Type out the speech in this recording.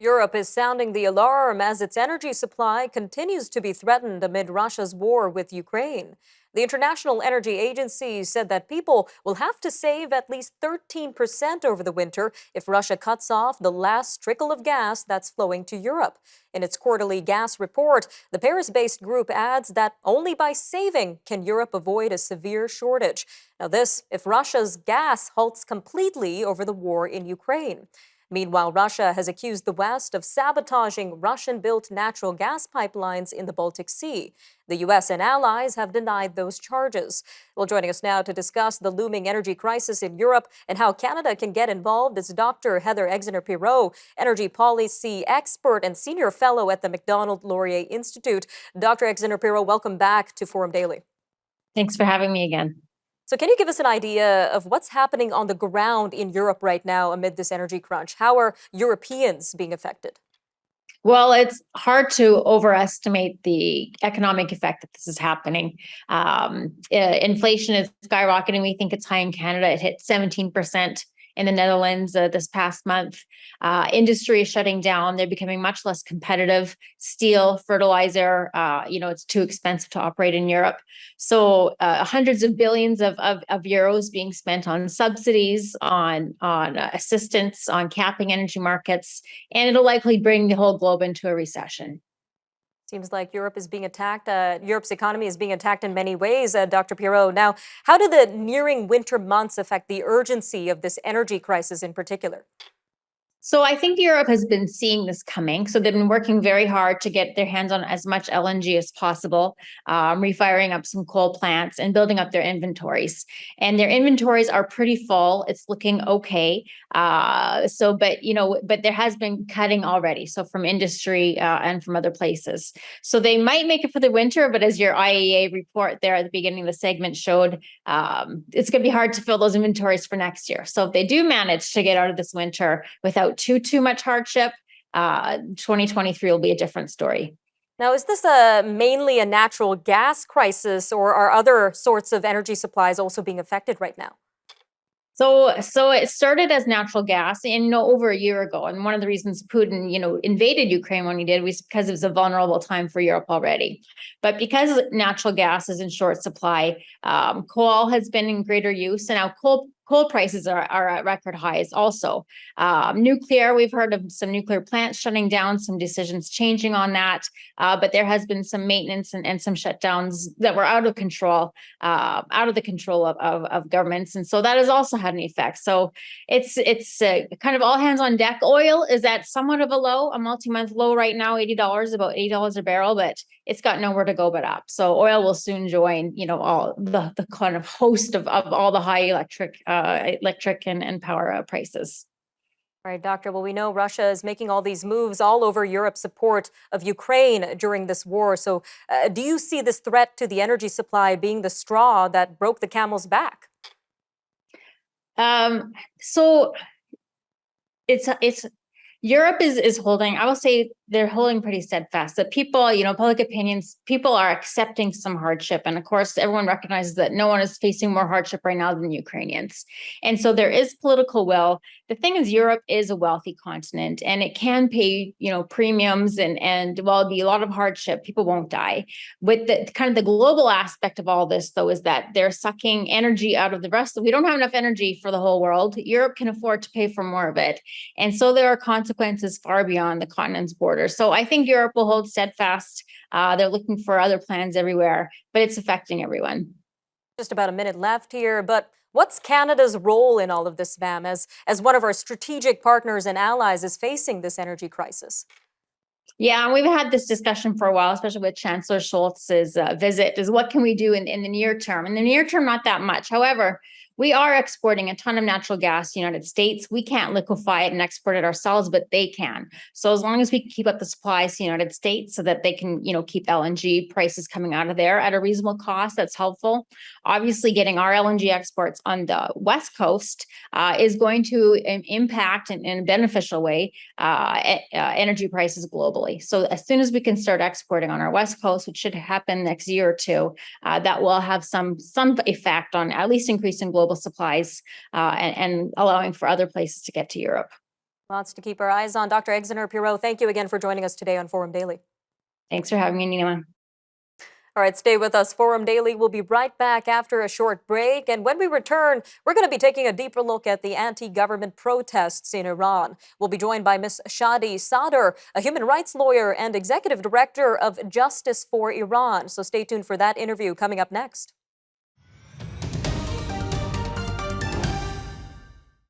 Europe is sounding the alarm as its energy supply continues to be threatened amid Russia's war with Ukraine. The International Energy Agency said that people will have to save at least 13% over the winter if Russia cuts off the last trickle of gas that's flowing to Europe. In its quarterly gas report, the Paris-based group adds that only by saving can Europe avoid a severe shortage. Now, this if Russia's gas halts completely over the war in Ukraine. Meanwhile, Russia has accused the West of sabotaging Russian-built natural gas pipelines in the Baltic Sea. The U.S. and allies have denied those charges. Well, joining us now to discuss the looming energy crisis in Europe and how Canada can get involved is Dr. Heather Exner-Pirot, energy policy expert and senior fellow at the Macdonald-Laurier Institute. Dr. Exner-Pirot, welcome back to Forum Daily. Thanks for having me again. So can you give us an idea of what's happening on the ground in Europe right now amid this energy crunch? How are Europeans being affected? Well, it's hard to overestimate the economic effect that this is happening. Inflation is skyrocketing. We think it's high in Canada. It hit 17% in the Netherlands this past month. Industry is shutting down. They're becoming much less competitive. Steel, fertilizer, it's too expensive to operate in Europe. So hundreds of billions of euros being spent on subsidies, on assistance, on capping energy markets, and it'll likely bring the whole globe into a recession. Seems like Europe is being attacked. Europe's economy is being attacked in many ways, Dr. Pirot. Now, how do the nearing winter months affect the urgency of this energy crisis in particular? So I think Europe has been seeing this coming. So they've been working very hard to get their hands on as much LNG as possible, refiring up some coal plants and building up their inventories. And their inventories are pretty full. It's looking okay. But there has been cutting already. So from industry and from other places. So they might make it for the winter, but as your IEA report there at the beginning of the segment showed, it's going to be hard to fill those inventories for next year. So if they do manage to get out of this winter without too much hardship, 2023 will be a different story. Now, is this mainly a natural gas crisis, or are other sorts of energy supplies also being affected right now? So it started as natural gas over a year ago. And one of the reasons Putin, invaded Ukraine when he did was because it was a vulnerable time for Europe already. But because natural gas is in short supply, coal has been in greater use. And now coal prices are at record highs also. Nuclear, we've heard of some nuclear plants shutting down, some decisions changing on that. But there has been some maintenance and some shutdowns that were out of the control of governments. And so that has also had an effect. So it's kind of all hands on deck. Oil is at somewhat of a multi-month low right now, $80, about $80 a barrel, but it's got nowhere to go but up. So oil will soon join, all the kind of host of all the high electric and power prices. All right, Doctor. Well, we know Russia is making all these moves all over Europe's support of Ukraine during this war. So do you see this threat to the energy supply being the straw that broke the camel's back? So it's Europe is holding, I will say they're holding pretty steadfast. That people, public opinions, people are accepting some hardship. And of course, everyone recognizes that no one is facing more hardship right now than Ukrainians. And so there is political will. The thing is, Europe is a wealthy continent and it can pay, premiums and while it'll be a lot of hardship, people won't die. With the kind of the global aspect of all this, though, is that they're sucking energy out of the rest. We don't have enough energy for the whole world. Europe can afford to pay for more of it. And so there are consequences far beyond the continent's border. So I think Europe will hold steadfast. They're looking for other plans everywhere, but it's affecting everyone. Just about a minute left here, but what's Canada's role in all of this, Vam, as one of our strategic partners and allies is facing this energy crisis? Yeah, and we've had this discussion for a while, especially with Chancellor Scholz's visit, is what can we do in the near term? In the near term, not that much. However, we are exporting a ton of natural gas to the United States. We can't liquefy it and export it ourselves, but they can. So as long as we keep up the supplies to the United States so that they can, keep LNG prices coming out of there at a reasonable cost, that's helpful. Obviously, getting our LNG exports on the West Coast is going to impact in a beneficial way energy prices globally. So as soon as we can start exporting on our West Coast, which should happen next year or two, that will have some effect on at least increasing global supplies and allowing for other places to get to Europe. Lots to keep our eyes on. Dr. Exner-Pirot, thank you again for joining us today on Forum Daily. Thanks for having me, Nima. All right, stay with us. Forum Daily will be right back after a short break. And when we return, we're going to be taking a deeper look at the anti-government protests in Iran. We'll be joined by Ms. Shadi Sadr, a human rights lawyer and executive director of Justice for Iran. So stay tuned for that interview coming up next.